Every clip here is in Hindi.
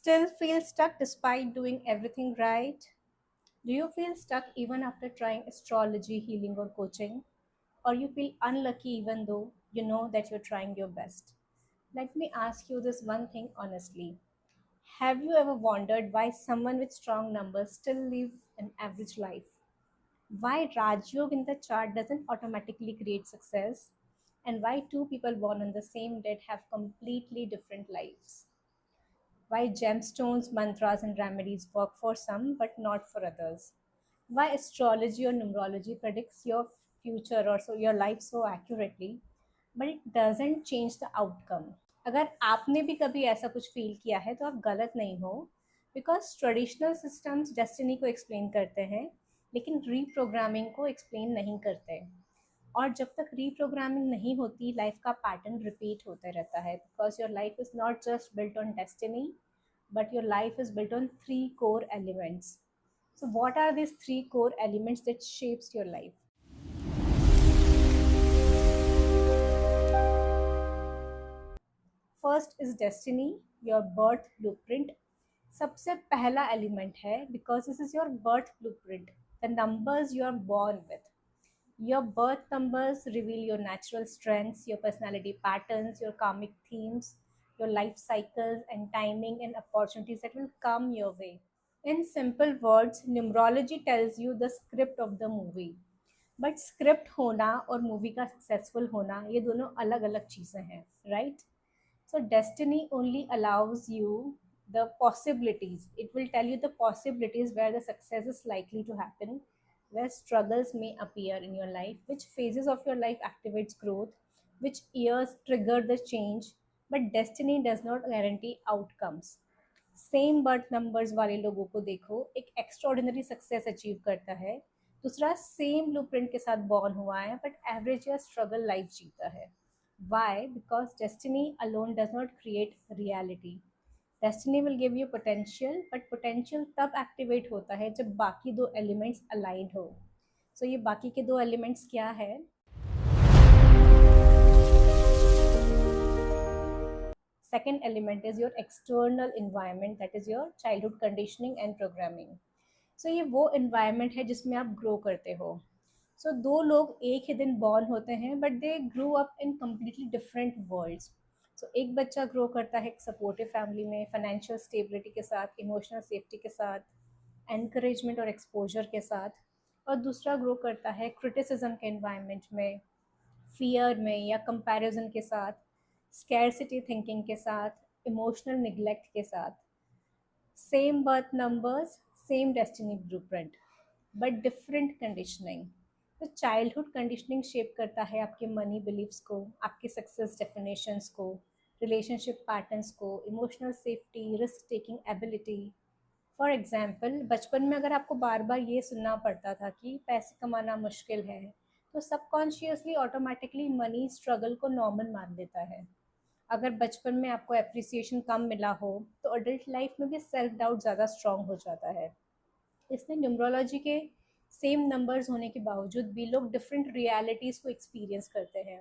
Still feel stuck despite doing everything right? Do you feel stuck even after trying astrology, healing, or coaching? Or you feel unlucky even though you know that you're trying your best? Let me ask you this one thing honestly. Have you ever wondered why someone with strong numbers still live an average life? Why Rajyog in the chart doesn't automatically create success? And why two people born on the same date have completely different lives? Why gemstones, mantras, and remedies work for some but not for others? Why astrology or numerology predicts your future or so your life so accurately, but it doesn't change the outcome? अगर आपने भी कभी ऐसा कुछ फील किया है तो आप गलत नहीं हो, बिकॉज ट्रेडिशनल सिस्टम्स डेस्टिनी को एक्सप्लेन करते हैं लेकिन रीप्रोग्रामिंग को एक्सप्लेन नहीं करते। और जब तक रीप्रोग्रामिंग नहीं होती लाइफ का पैटर्न रिपीट होते रहता है, because your life is not just built on destiny but your life is built on three core elements. So what are these three core elements that shapes your life? First is destiny, your birth blueprint. सबसे पहला एलिमेंट है because this is your birth blueprint, the numbers you are born with. Your birth numbers reveal your natural strengths, your personality patterns, your karmic themes, your life cycles and timing and opportunities that will come your way. In simple words, numerology tells you the script of the movie. But script होना और मूवी का सक्सेसफुल होना ये दोनों अलग अलग चीज़ें हैं, right? So destiny only allows you the possibilities. It will tell you the possibilities where the success is likely to happen, where struggles may appear in your life, which phases of your life activates growth, which years trigger the change, but destiny does not guarantee outcomes. Same birth numbers वाले लोगों को देखो, एक एक्स्ट्रॉर्डिनरी सक्सेस अचीव करता है, दूसरा सेम ब्लूप्रिंट के साथ बॉर्न हुआ है बट एवरेज या स्ट्रगल लाइफ जीता है। Why? Because destiny alone does not create reality. Destiny will give you potential, but potential तब एक्टिवेट होता है जब बाकी दो एलिमेंट्स अलाइंड हो। सो ये बाकी के दो एलिमेंट्स क्या है? Second element is your external environment, that is your childhood conditioning and programming. So ये वो environment है जिसमें आप grow करते हो. So दो लोग एक ही दिन born होते हैं but they grew up in completely different worlds. So एक बच्चा grow करता है एक supportive family में, financial stability के साथ, emotional safety के साथ, encouragement और exposure के साथ, और दूसरा grow करता है criticism के environment में, फियर में या कंपैरिजन के साथ, स्कैरसिटी थिंकिंग के साथ, इमोशनल निग्लेक्ट के साथ। Same birth numbers, same destiny blueprint, but different conditioning. तो चाइल्डहुड कंडीशनिंग शेप करता है आपके मनी बिलीव्स को, आपके सक्सेस डेफिनेशंस को, रिलेशनशिप पैटर्न्स को, emotional safety, risk taking ability. For example, बचपन में अगर आपको बार बार ये सुनना पड़ता था कि पैसे कमाना मुश्किल है, तो सबकॉन्शियसली ऑटोमेटिकली मनी स्ट्रगल को नॉर्मल मान लेता है। अगर बचपन में आपको एप्रिसिएशन कम मिला हो तो अडल्ट लाइफ में भी सेल्फ डाउट ज़्यादा स्ट्रॉन्ग हो जाता है। इसलिए न्यूमरोलॉजी के सेम नंबर्स होने के बावजूद भी लोग डिफरेंट रियलिटीज़ को एक्सपीरियंस करते हैं,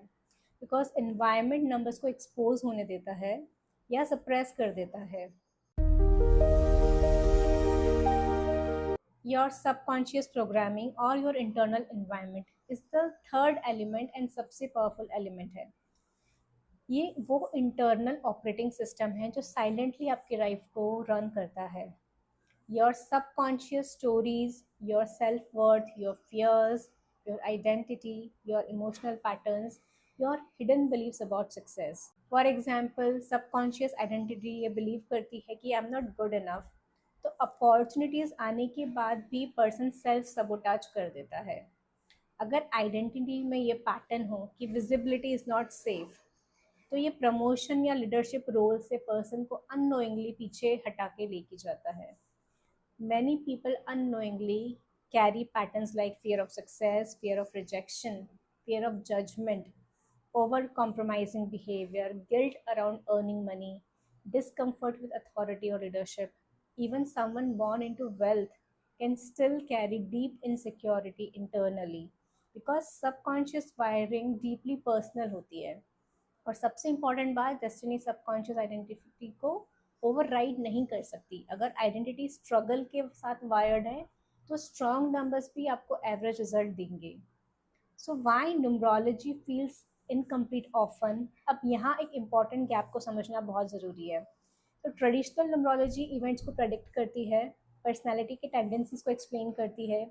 बिकॉज एनवायरनमेंट नंबर्स को एक्सपोज होने देता है या सप्रेस कर देता है। Your subconscious programming or your internal environment is the third element and सबसे powerful element है। ये वो इंटरनल ऑपरेटिंग सिस्टम है जो साइलेंटली आपकी लाइफ को रन करता है। Your subconscious stories, your self worth, your fears, your identity, your emotional patterns, your hidden beliefs about success. For example, subconscious identity ये बिलीव करती है कि I am not good enough, तो अपॉर्चुनिटीज़ आने के बाद भी पर्सन सेल्फ सबोटाज कर देता है। अगर आइडेंटिटी में ये पैटर्न हो कि विजिबिलिटी इज़ नॉट सेफ, तो ये प्रमोशन या लीडरशिप रोल से पर्सन को अननोइंगली पीछे हटा के लेके जाता है। Many people unknowingly carry patterns like fear of success, fear of rejection, fear of judgement, over compromising behaviour, guilt around earning money, discomfort with authority or leadership. Even someone born into wealth can still carry deep insecurity internally because subconscious wiring deeply personal होती है। और सबसे इम्पॉर्टेंट बात, डेस्टिनी सबकॉन्शियस आइडेंटिटी को ओवरराइड नहीं कर सकती। अगर आइडेंटिटी स्ट्रगल के साथ वायर्ड है तो स्ट्रॉन्ग नंबर्स भी आपको एवरेज रिजल्ट देंगे। So why numerology feels incomplete often. अब यहाँ एक इम्पॉर्टेंट गैप को समझना बहुत ज़रूरी है। तो ट्रेडिशनल न्यूमरोलॉजी इवेंट्स को प्रेडिक्ट करती है, पर्सनैलिटी के टेंडेंसीज को एक्सप्लेन करती है,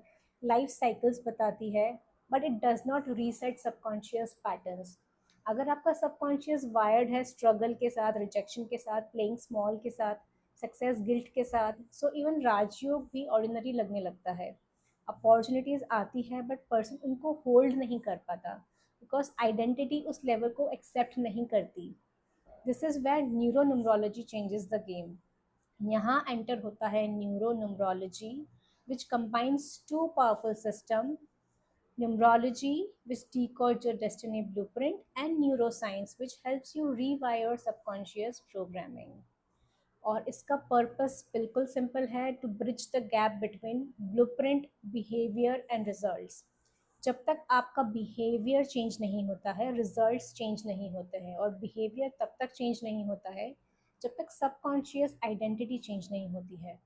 लाइफ साइकिल्स बताती है, but it does not reset subconscious patterns. अगर आपका सबकॉन्शियस वायर्ड है स्ट्रगल के साथ, रिजेक्शन के साथ, प्लेइंग स्मॉल के साथ, सक्सेस गिल्ट के साथ, सो इवन राजयोग भी ऑर्डिनरी लगने लगता है। अपॉर्चुनिटीज़ आती हैं बट पर्सन उनको होल्ड नहीं कर पाता बिकॉज आइडेंटिटी उस लेवल को एक्सेप्ट नहीं करती। This is where neuro numerology changes the game. यहाँ एंटर होता है neuro numerology which combines two powerful system, numerology which decodes your destiny blueprint and neuroscience which helps you rewire subconscious programming। और इसका पर्पस बिल्कुल सिंपल है, to bridge the gap between blueprint, behaviour and results. जब तक आपका बिहेवियर चेंज नहीं होता है, रिजल्ट्स चेंज नहीं होते हैं, और बिहेवियर तब तक चेंज नहीं होता है जब तक सबकॉन्शियस आइडेंटिटी चेंज नहीं होती है।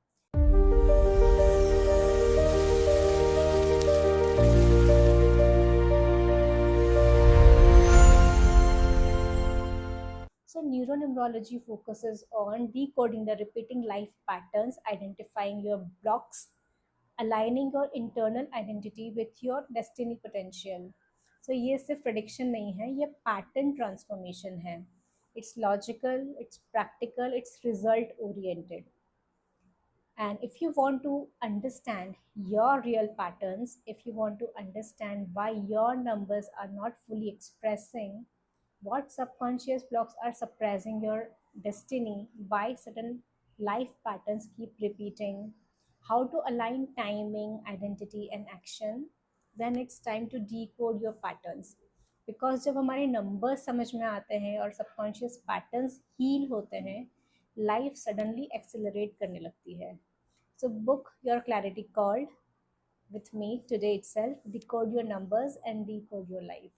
So neuronumerology focuses on decoding the repeating life patterns, identifying your blocks, aligning your internal identity with your destiny potential। So ये सिर्फ prediction नहीं है, ये pattern transformation है। It's logical, it's practical, it's result oriented। And if you want to understand your real patterns, if you want to understand why your numbers are not fully expressing what subconscious blocks are suppressing your destiny, why certain life patterns keep repeating, how to align timing, identity, and action, then it's time to decode your patterns। Because जब हमारे नंबर्स समझ में आते हैं और सबकॉन्शियस पैटर्न्स हील होते हैं, लाइफ सडनली एक्सेलरेट करने लगती है। So book your clarity call with me today itself. Decode your numbers and decode your life.